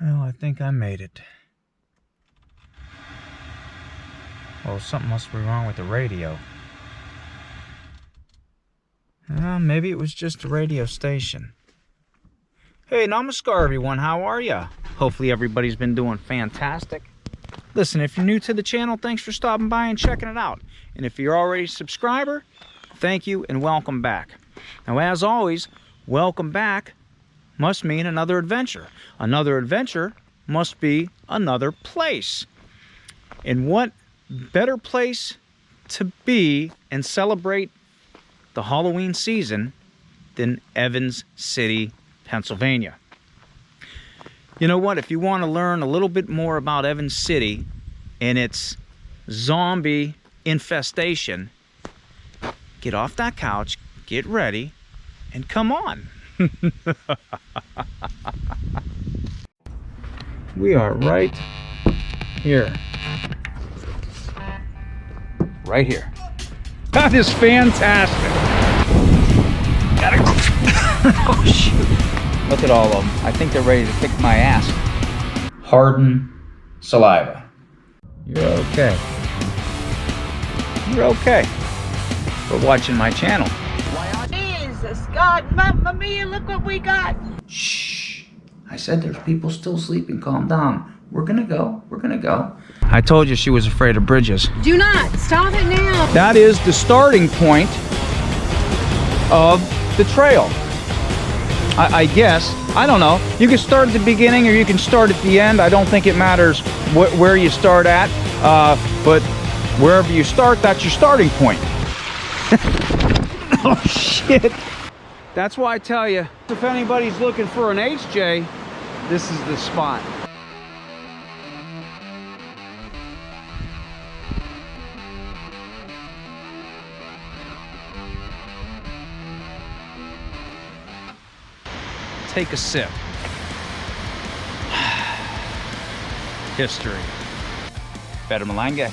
Well, I think I made it. Well, something must be wrong with the radio. Maybe it was just a radio station. Hey, namaskar everyone, how are ya? Hopefully everybody's been doing fantastic. Listen, if you're new to the channel, thanks for stopping by and checking it out. And if you're already a subscriber, thank you and welcome back. Now, as always, welcome back must mean another adventure. Another adventure must be another place. And what better place to be and celebrate the Halloween season than Evans City, Pennsylvania. You know what? If you want to learn a little bit more about Evans City and its zombie infestation, get off that couch, get ready, and come on. We are right here. Right here. That is fantastic. Gotta go. Oh, shoot. Look at all of them. I think they're ready to kick my ass. Harden saliva. You're okay. You're okay. For watching my channel. Jesus, God, Mamma Mia, look what we got. Shh. I said there's people still sleeping. Calm down. We're gonna go. We're gonna go. I told you she was afraid of bridges. Do not. Stop it now. That is the starting point of the trail. I guess. I don't know. You can start at the beginning or you can start at the end. I don't think it matters where you start at. But wherever you start, that's your starting point. Oh, shit. That's why I tell you, if anybody's looking for an HJ, this is the spot. Take a sip. History. Better Malanga.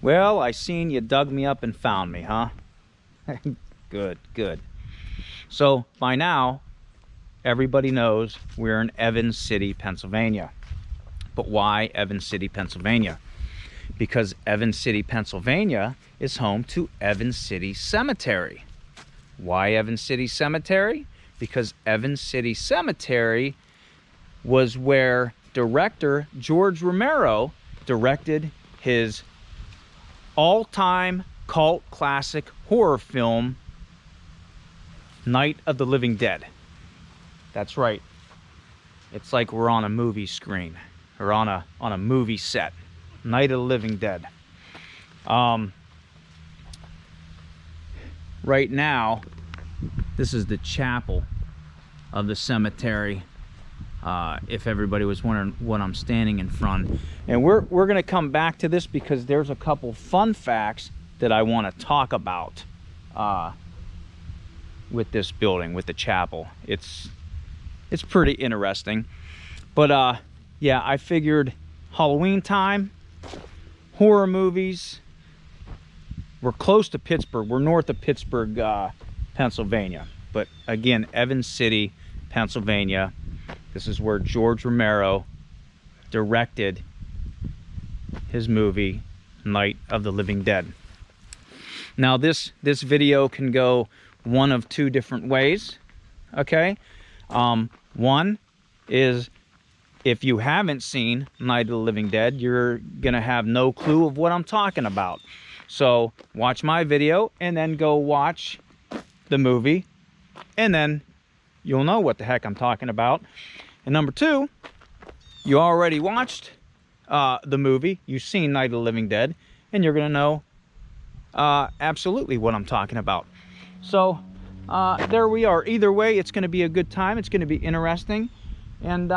Well, I seen you dug me up and found me, huh? Good, good. So, by now, everybody knows we're in Evans City, Pennsylvania. But why Evans City, Pennsylvania? Because Evans City, Pennsylvania is home to Evans City Cemetery. Why Evans City Cemetery? Because Evans City Cemetery was where director George Romero directed his all-time cult classic horror film, Night of the Living Dead. That's right. It's like we're on a movie screen or on a movie set. Night of the Living Dead. Right now, this is the chapel of the cemetery. If everybody was wondering what I'm standing in front. And we're going to come back to this because there's a couple fun facts that I want to talk about with this building, with the chapel. It's pretty interesting. But yeah, I figured Halloween time, horror movies. We're close to Pittsburgh. We're north of Pittsburgh, Pennsylvania. But again, Evans City, Pennsylvania. This is where George Romero directed his movie, Night of the Living Dead. Now, this video can go one of two different ways, okay? One is, if you haven't seen Night of the Living Dead, you're gonna have no clue of what I'm talking about. So watch my video and then go watch the movie, and then you'll know what the heck I'm talking about. And number two, you already watched the movie, you've seen Night of the Living Dead, and you're gonna know absolutely what I'm talking about. So there we are. Either way, it's gonna be a good time. It's gonna be interesting, and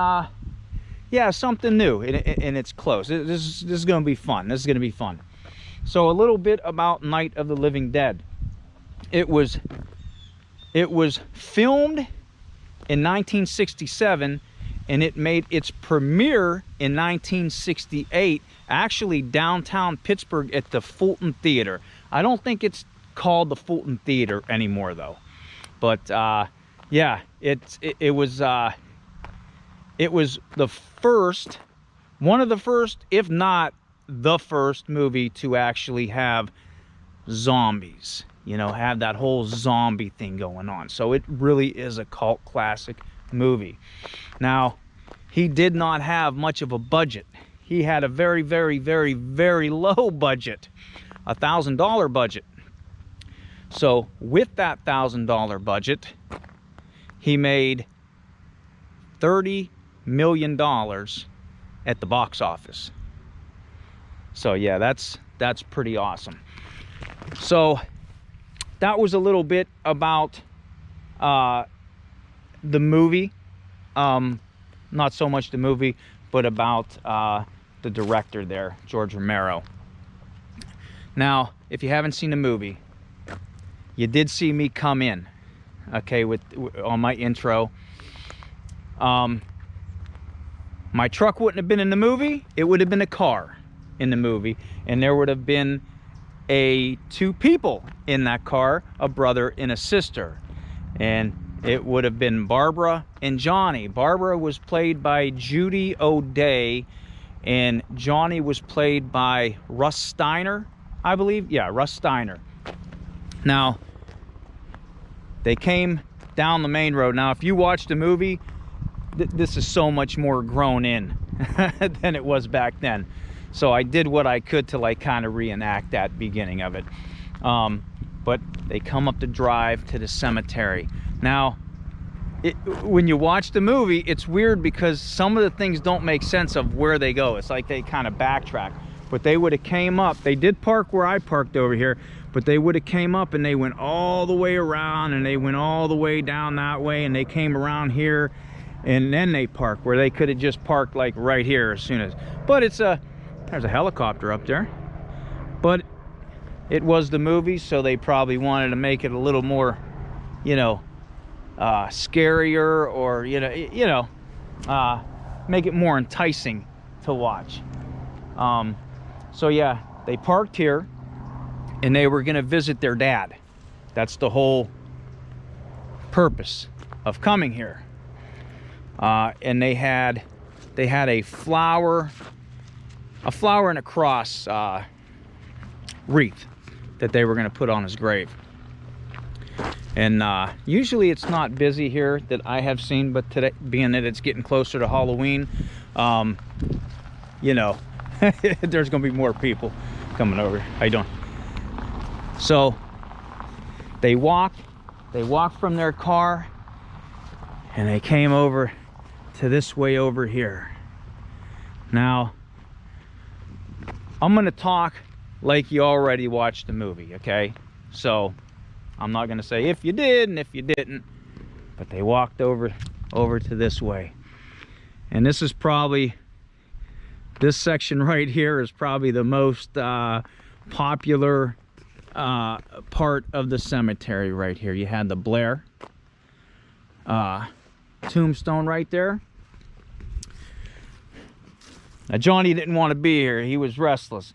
yeah, something new, and it's close. This is gonna be fun. This is gonna be fun. So a little bit about Night of the Living Dead. It was filmed in 1967, and it made its premiere in 1968, actually downtown Pittsburgh at the Fulton Theater. I don't think it's called the Fulton Theater anymore though. But yeah, it was the first, one of the first, if not the first movie to actually have zombies, you know, have that whole zombie thing going on. So it really is a cult classic movie. Now, he did not have much of a budget. He had a very, very, very, very low budget, $1,000 budget. So with that $1,000 budget, he made $30 million at the box office. So yeah, that's pretty awesome. So that was a little bit about the movie. Not so much the movie, but about the director there, George Romero. Now, if you haven't seen the movie, you did see me come in, okay, on my intro. My truck wouldn't have been in the movie. It would have been a car in the movie, and there would have been two people in that car, a brother and a sister, and it would have been Barbara and Johnny. Barbara was played by Judy O'Day, and Johnny was played by Russ Steiner, I believe. Yeah, Russ Steiner. Now, they came down the main road. Now, if you watch the movie, this is so much more grown in than it was back then. So I did what I could to like kind of reenact that beginning of it. But they come up the drive to the cemetery. Now, when you watch the movie, it's weird because some of the things don't make sense of where they go. It's like they kind of backtrack. But they would have came up. They did park where I parked over here, but they would have came up and they went all the way around and they went all the way down that way and they came around here and then they parked where they could have just parked like right here as soon as. But there's a helicopter up there. But it was the movie, so they probably wanted to make it a little more, you know, scarier, or make it more enticing to watch. So yeah, they parked here and they were going to visit their dad. That's the whole purpose of coming here. And they had a flower and a cross wreath that they were going to put on his grave. And usually it's not busy here that I have seen, but today, being that it's getting closer to Halloween, you know, there's gonna be more people coming over. How you doing? So they walked from their car and they came over to this way over here. Now, I'm gonna talk like you already watched the movie, okay? So I'm not gonna say if you did and if you didn't, but they walked over to this way. And this is probably, this section right here is probably the most popular part of the cemetery right here. You had the Blair tombstone right there. Now Johnny didn't want to be here. He was restless.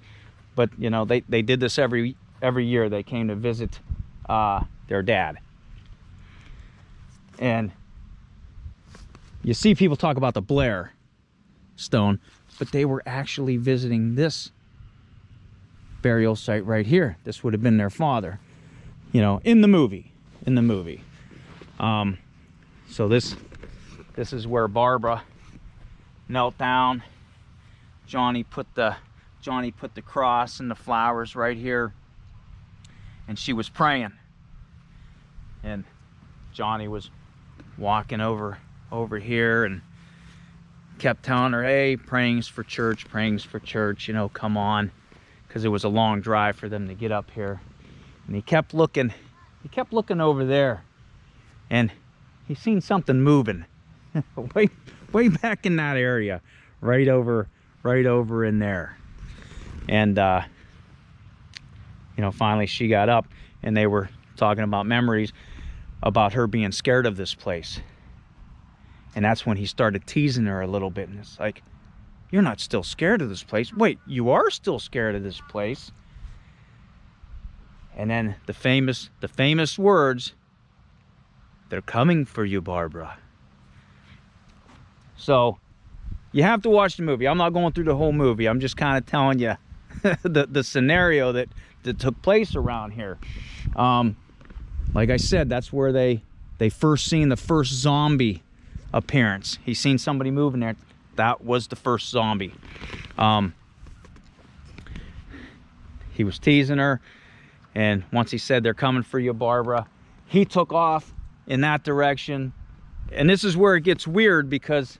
But you know, they did this every year. They came to visit their dad. And you see people talk about the Blair stone, but they were actually visiting this burial site right here. This would have been their father, you know, in the movie. So this is where Barbara knelt down. Johnny put the cross and the flowers right here, and she was praying. And Johnny was walking over here and kept telling her, hey, praying's for church, you know, come on, because it was a long drive for them to get up here. And he kept looking over there, and he seen something moving way back in that area, right over in there. And you know, finally she got up and they were talking about memories about her being scared of this place. And that's when he started teasing her a little bit, and it's like, you're not still scared of this place? Wait, you are still scared of this place? And then the famous words They're coming for you, Barbara. So you have to watch the movie. I'm not going through the whole movie. I'm just kind of telling you the scenario that took place around here. Like I said, that's where they first seen the first zombie appearance. He seen somebody moving there. That was the first zombie. He was teasing her, and once he said, they're coming for you, Barbara, he took off in that direction. And this is where it gets weird, because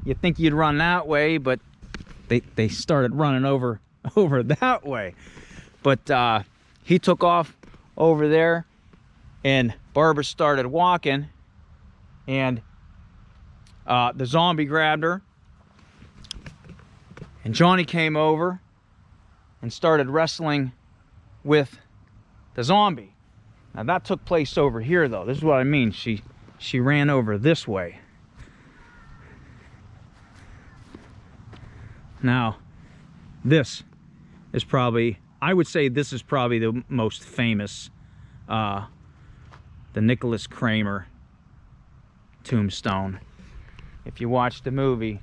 you think you'd run that way, but they started running over that way. But he took off over there, and Barbara started walking, and the zombie grabbed her, and Johnny came over and started wrestling with the zombie. Now that took place over here, though. This is what I mean. She ran over this way. Now, this is probably, I would say this is probably the most famous, the Nicholas Kramer tombstone. If you watch the movie,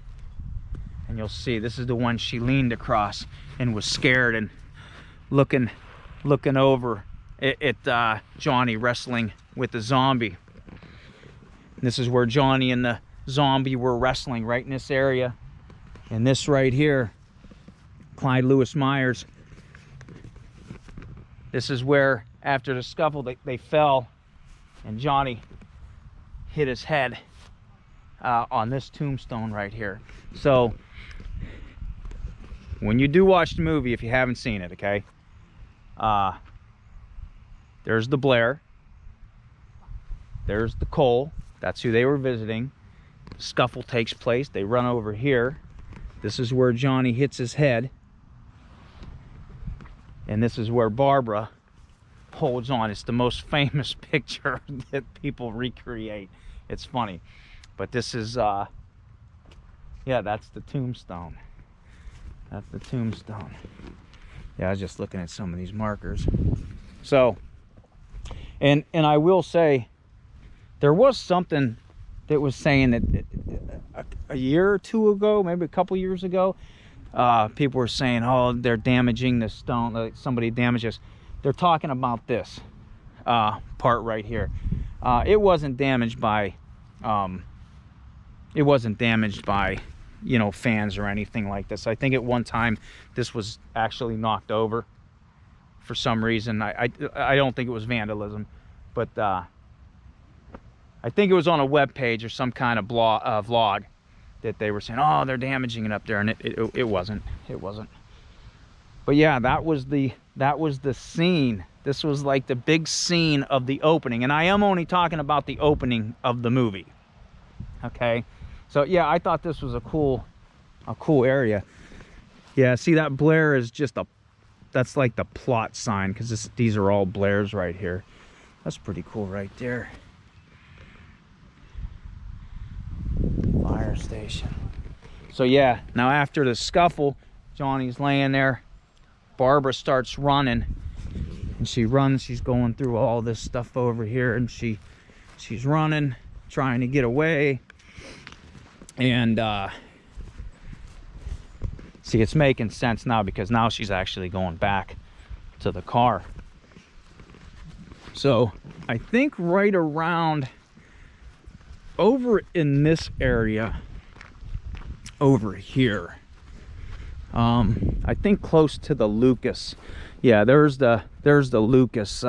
and you'll see, this is the one she leaned across and was scared and looking over at Johnny wrestling with the zombie. This is where Johnny and the zombie were wrestling, right in this area. And this right here, Clyde Lewis Myers, this is where, after the scuffle, they fell, and Johnny hit his head on this tombstone right here. So when you do watch the movie, if you haven't seen it, okay, there's the Blair, there's the Cole, that's who they were visiting. The scuffle takes place, they run over here. This is where Johnny hits his head, and this is where Barbara holds on. It's the most famous picture that people recreate. It's funny, but this is yeah, that's the tombstone. That's the tombstone. Yeah, I was just looking at some of these markers. So, and I will say, there was something that was saying that a year or two ago, maybe a couple years ago, people were saying, oh, they're damaging the stone, like somebody damages. They're talking about this part right here. It wasn't damaged by you know, fans or anything like this. I think at one time this was actually knocked over for some reason. I don't think it was vandalism, but I think it was on a web page or some kind of vlog that they were saying, oh, they're damaging it up there, and it wasn't. But yeah, that was the scene. This was like the big scene of the opening, and I am only talking about the opening of the movie. Okay, so yeah, I thought this was a cool area. Yeah, see, that Blair is just that's like the plot sign, because these are all Blairs right here. That's pretty cool right there. Fire station. So yeah, now after the scuffle, Johnny's laying there. Barbara starts running, and she runs. She's going through all this stuff over here, and she's running, trying to get away. And see, it's making sense now, because now she's actually going back to the car. So I think right around over in this area over here, I think close to the Lucas, yeah, there's the Lucas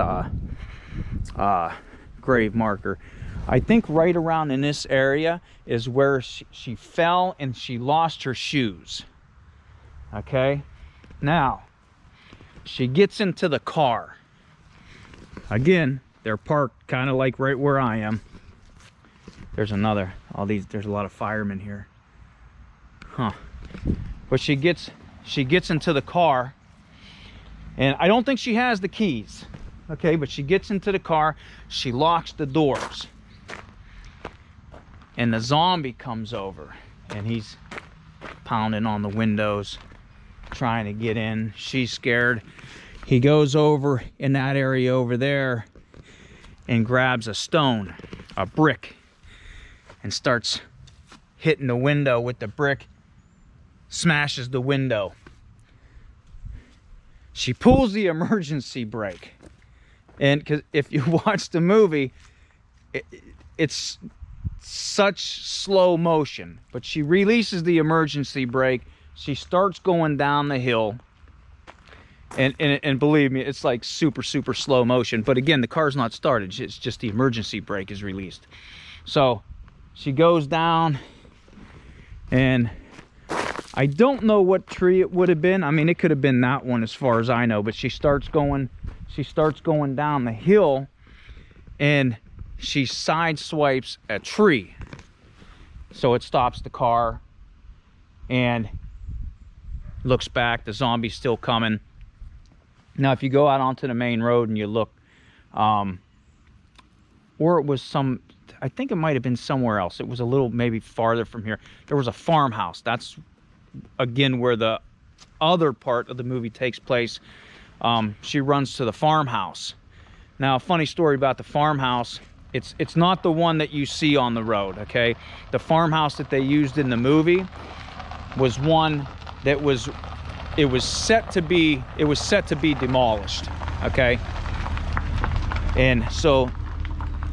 grave marker. I think right around in this area is where she fell and she lost her shoes. Okay, now she gets into the car. Again, they're parked kind of like right where I am. There's another, there's a lot of firemen here. Huh. But she gets into the car, and I don't think she has the keys. Okay, but she gets into the car, she locks the doors, and the zombie comes over, and he's pounding on the windows, trying to get in. She's scared. He goes over in that area over there and grabs a stone a brick and starts hitting the window with the brick, smashes the window. She pulls the emergency brake, and because if you watch the movie, it's such slow motion, but she releases the emergency brake. She starts going down the hill, and believe me, it's like super slow motion. But again, the car's not started. It's just the emergency brake is released. So she goes down, and I don't know what tree it would have been. I mean, it could have been that one as far as I know, but she starts going down the hill, and she sideswipes a tree. So it stops the car and looks back. The zombie's still coming. Now, if you go out onto the main road and you look, or it was I think it might have been somewhere else. It was a little maybe farther from here. There was a farmhouse. That's again where the other part of the movie takes place. She runs to the farmhouse. Now, a funny story about the farmhouse. It's not the one that you see on the road, okay? The farmhouse that they used in the movie was one that was set to be demolished, okay? And so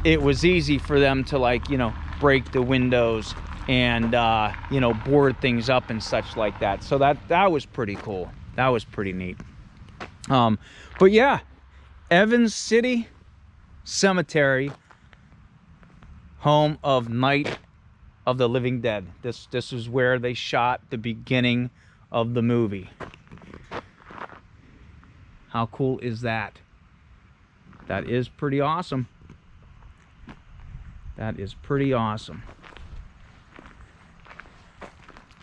it was easy for them to, like, you know, break the windows and you know, board things up and such like that. So that was pretty cool. That was pretty neat. But yeah, Evans City Cemetery, home of Night of the Living Dead. This is where they shot the beginning of the movie. How cool is that? That is pretty awesome. That is pretty awesome.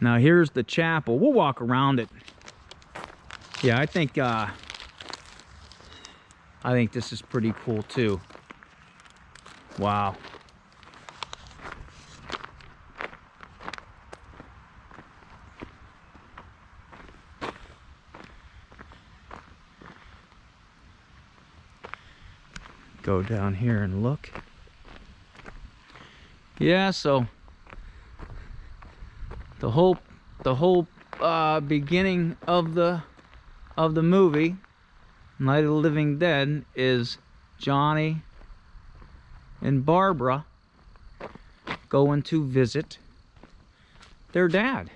Now here's the chapel. We'll walk around it. Yeah, I think this is pretty cool too. Wow. Go down here and look. Yeah, so the whole beginning of the movie Night of the Living Dead is Johnny and Barbara going to visit their dad.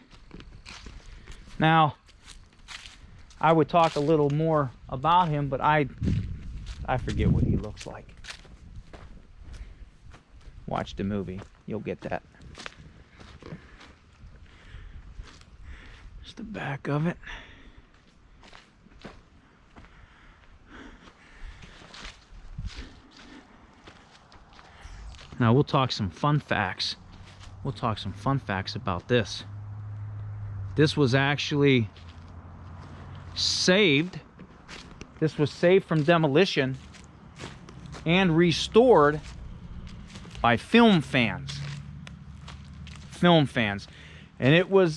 Now, I would talk a little more about him, but I forget what he looks like. Watch the movie, you'll get that. Just the back of it. Now we'll talk some fun facts. We'll talk some fun facts about this. This was actually saved. This was saved from demolition and restored by film fans. Film fans. And it was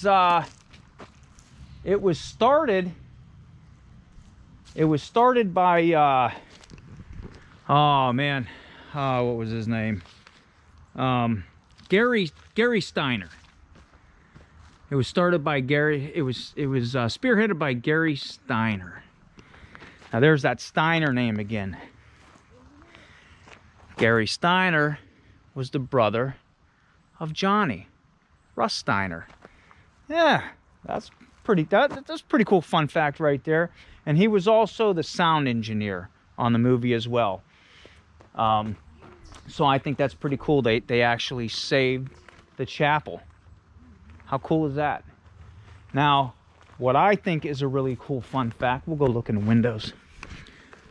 started by oh man, what was his name? Gary Steiner. It was started by Gary. It was spearheaded by Gary Steiner. Now there's that Steiner name again. Gary Steiner was the brother of Johnny, Russ Steiner. Yeah, that's pretty cool fun fact right there. And he was also the sound engineer on the movie as well. So I think that's pretty cool. They actually saved the chapel. How cool is that? Now, what I think is a really cool fun fact, we'll go look in the windows.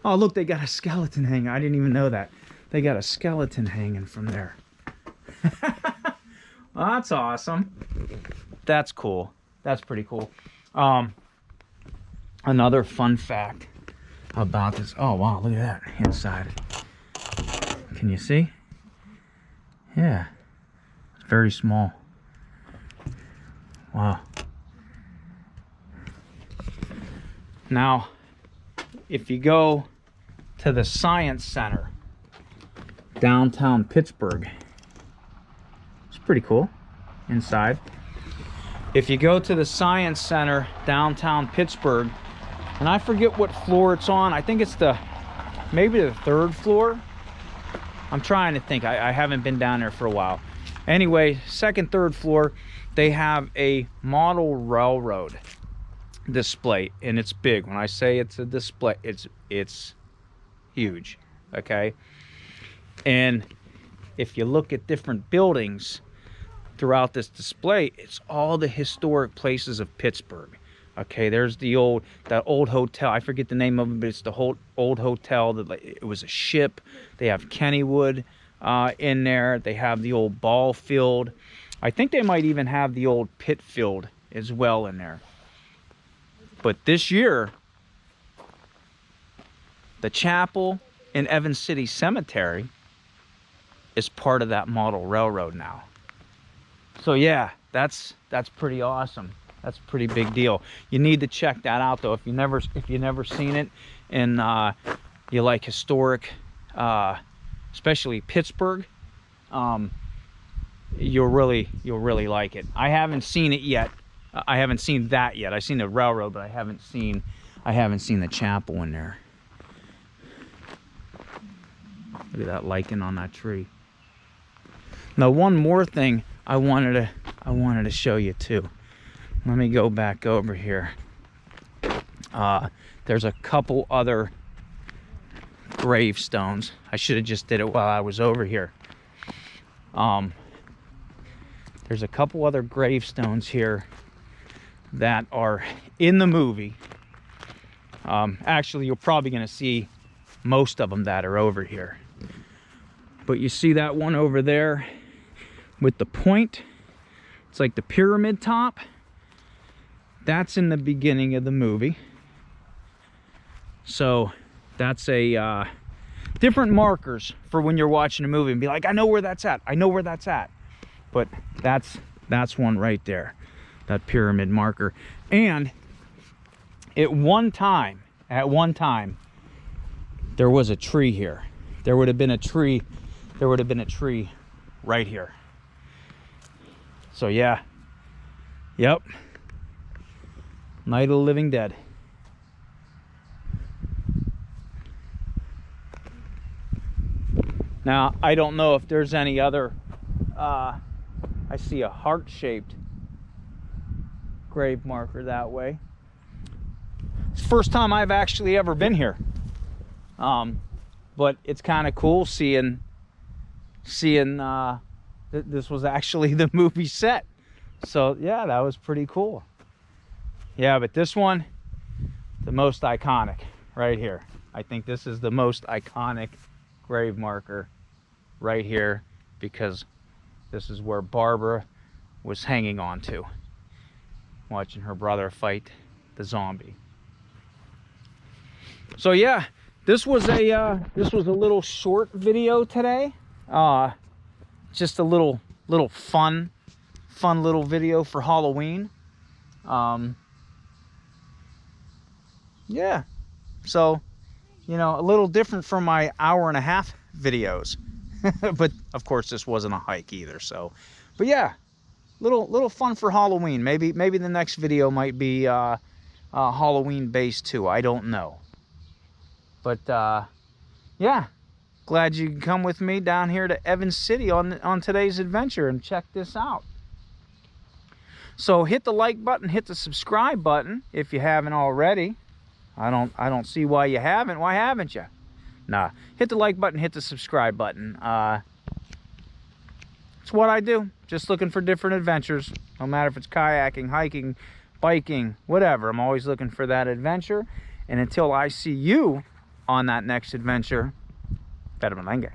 Oh, look, they got a skeleton hanging. I didn't even know that. They got a skeleton hanging from there. Well, that's awesome. That's cool. That's pretty cool. Another fun fact about this. Oh, wow, look at that inside. Can you see? Yeah. It's very small. Wow. Now, if you go to the Science Center, downtown Pittsburgh, pretty cool inside. If you go to the Science Center, downtown Pittsburgh, and I forget what floor it's on. I think it's maybe the 3rd floor. I'm trying to think. I haven't been down there for a while. Anyway, 2nd, 3rd floor, they have a model railroad display, and it's big. When I say it's a display, it's huge, okay? And if you look at different buildings throughout this display, it's all the historic places of Pittsburgh. Okay, there's that old hotel. I forget the name of it, but it's the whole old hotel that, like, it was a ship. They have Kennywood in there. They have the old ball field. I think they might even have the old pit field as well in there. But this year, the chapel in Evans City Cemetery is part of that model railroad now. So yeah, that's pretty awesome. That's a pretty big deal. You need to check that out though. If you never seen it, and you like historic, especially Pittsburgh, you'll really like it. I haven't seen it yet. I haven't seen that yet. I've seen the railroad, but I haven't seen the chapel in there. Look at that lichen on that tree. Now, one more thing I wanted to show you too. Let me go back over here. There's a couple other gravestones. I should have just did it while I was over here. There's a couple other gravestones here that are in the movie. Actually, you're probably going to see most of them that are over here. But you see that one over there with the point? It's like the pyramid top. That's in the beginning of the movie. So that's a different markers for when you're watching a movie and be like, I know where that's at. I know where that's at. But that's one right there, that pyramid marker. And at one time, there was a tree here. There would have been a tree right here. So yeah, yep. Night of the Living Dead. Now, I don't know if there's any other, I see a heart-shaped grave marker that way. It's the first time I've actually ever been here. But it's kind of cool seeing this was actually the movie set. So yeah, that was pretty cool. Yeah, but this one, the most iconic right here. I think this is the most iconic grave marker right here, because this is where Barbara was hanging on to, watching her brother fight the zombie. So yeah, this was a little short video today. Just a little fun little video for Halloween. Yeah, so, you know, a little different from my 1.5-hour videos. But of course this wasn't a hike either, so. But yeah, little fun for Halloween. Maybe the next video might be Halloween based too. I don't know. But yeah, glad you can come with me down here to Evans City on today's adventure and check this out. So hit the like button, hit the subscribe button if you haven't already. I don't see why you haven't. Why haven't you? Nah, hit the like button, hit the subscribe button. It's what I do. Just looking for different adventures. No matter if it's kayaking, hiking, biking, whatever. I'm always looking for that adventure. And until I see you on that next adventure, better malenge.